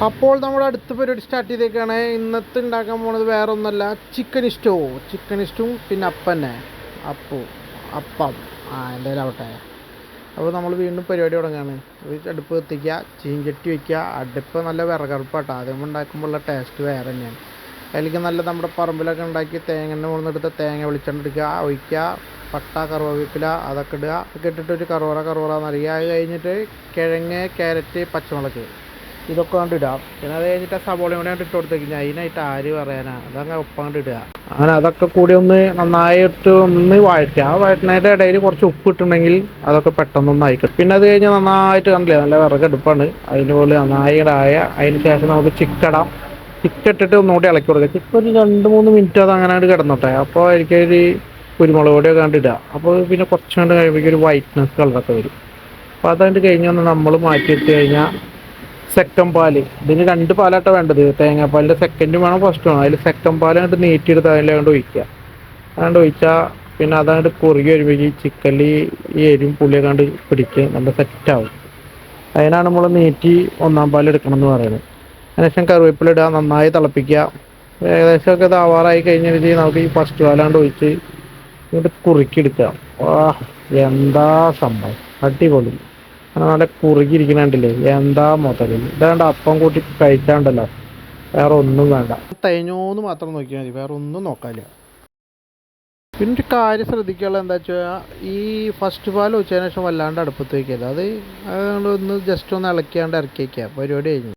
അപ്പോൾ നമ്മുടെ അടുത്ത പരിപാടി സ്റ്റാർട്ട് ചെയ്തേക്കാണ്. ഇന്നത്തെ ഉണ്ടാക്കാൻ പോണത് വേറെ ഒന്നല്ല, ചിക്കൻ ഇഷ്ടോ. ചിക്കൻ ഇഷ്ടവും പിന്നെ അപ്പന്നെ അപ്പം എന്തായാലും ആവട്ടെ. അപ്പോൾ നമ്മൾ വീണ്ടും പരിപാടി തുടങ്ങുകയാണ്. അടുപ്പ് കത്തിക്കുക, ചീഞ്ചട്ടി വയ്ക്കുക. അടുപ്പ് നല്ല വിറകടുപ്പാട്ടോ. ആദ്യം ഉണ്ടാക്കുമ്പോഴുള്ള ടേസ്റ്റ് വേറെ തന്നെയാണ്. അതിലേക്ക് നല്ല നമ്മുടെ പറമ്പിലൊക്കെ ഉണ്ടാക്കി തേങ്ങൻ്റെ മുകളിൽ എടുത്ത് തേങ്ങ വെളിച്ചെണ്ണ എടുക്കുക, ഒഴിക്കുക, പട്ട കറുവേപ്പില അതൊക്കെ ഇടുക. ഒക്കെ ഇട്ടിട്ടൊരു കറുവറ എന്നറിയുക. അത് കഴിഞ്ഞിട്ട് കിഴങ്ങ്, ക്യാരറ്റ്, പച്ചമുളക് ഇതൊക്കെ കൊണ്ട് ഇടാം. പിന്നെ അത് കഴിഞ്ഞിട്ട് സവോളയും കൂടെ ഇട്ട് കൊടുത്തേക്കില്ല. അതിനായിട്ട് ആര് പറയാനാ, അതങ്ങ് ഒപ്പം കൊണ്ട് ഇടുക. അങ്ങനെ അതൊക്കെ കൂടി ഒന്ന് നന്നായിട്ട് ഒന്ന് വഴറ്റുക. ആ വഴറ്റുന്നതിൻ്റെ ഇടയിൽ കുറച്ച് ഉപ്പ് ഇട്ടുണ്ടെങ്കിൽ അതൊക്കെ പെട്ടെന്നൊന്ന് ആയിക്കിട്ടും. പിന്നെ അത് കഴിഞ്ഞ് നന്നായിട്ട് കണ്ടില്ലേ, നല്ല വിറകടുപ്പാണ്. അതിൻ്റെ പോലെ നന്നായി ആയ അതിന് ശേഷം നമുക്ക് ചിക്കടാം. ചിക്കിട്ടിട്ട് ഒന്നുകൂടി ഇളക്കി കൊടുക്കുക. ചിക്കൻ ഒരു 2-3 മിനിറ്റ് അത് അങ്ങനെ കിടന്നോട്ടെ. അപ്പോൾ എനിക്കൊരു കുരുമുളക് പൊടിയൊക്കെ കണ്ടിടുക. അപ്പോൾ പിന്നെ കുറച്ച് കണ്ട് കഴിയുമ്പോൾ ഒരു വൈറ്റ്നസ് കളറൊക്കെ വരും. അപ്പോൾ അതതിൻ്റെ കഴിഞ്ഞ് വന്ന് നമ്മൾ മാറ്റിയിട്ട് കഴിഞ്ഞാൽ സെക്കൻഡ് പാല്, ഇതിന് 2 പാലാട്ടോ വേണ്ടത്. തേങ്ങാപ്പാലിൻ്റെ സെക്കൻഡ് വേണം ഫസ്റ്റ് വേണം. അതിൽ സെക്കൻഡ് പാൽ കണ്ട് നീട്ടിയെടുത്ത് അതിലങ്ങോട്ട് ഒഴിക്കുക. അതുകൊണ്ട് ഒഴിച്ചാൽ പിന്നെ അതങ്ങോട്ട് കുറുകി വരുമ്പോൾ ഈ ചിക്കനിൽ ഈ എരിവും പുളിയൊക്കെ കണ്ട് പിടിക്കുക, നല്ല സെറ്റാവും. അതിനാണ് നമ്മൾ നീട്ടി 1-ാം പാൽ എടുക്കണം എന്ന് പറയുന്നത്. അതിനുശേഷം കറിവേപ്പില ഇടുക, നന്നായി തിളപ്പിക്കുക. ഏകദേശമൊക്കെ ഇത് ആവാറായി കഴിഞ്ഞാൽ നമുക്ക് ഈ ഫസ്റ്റ് പാലാണ്ട് ഒഴിച്ച് ഇങ്ങോട്ട് കുറുക്കിയെടുക്കുക. എന്താ സംഭവം, അടിപൊളി. അങ്ങനെ നല്ല കുറുകിയിരിക്കണുണ്ടല്ലേ, എന്താ മുതല്. ഇതാണ്ട് അപ്പം കൂട്ടി കഴിക്കാണ്ടല്ലോ, വേറെ ഒന്നും വേണ്ട. തേഞ്ഞോന്ന് മാത്രം നോക്കിയാൽ മതി, വേറെ ഒന്നും നോക്കാനില്ല. പിന്നെ ഒരു കാര്യം ശ്രദ്ധിക്കാനുള്ളത് എന്താ വെച്ചാൽ, ഈ ഫസ്റ്റ് പാൽ ഒഴിച്ചതിന് ശേഷം വല്ലാണ്ട് അടുപ്പത്ത് വയ്ക്കരുത്. അതുകൊണ്ട് ഒന്ന് ജസ്റ്റ് ഒന്ന് ഇളക്കിയാണ്ട് ഇറക്കി വയ്ക്കുക, പരിപാടി കഴിഞ്ഞു.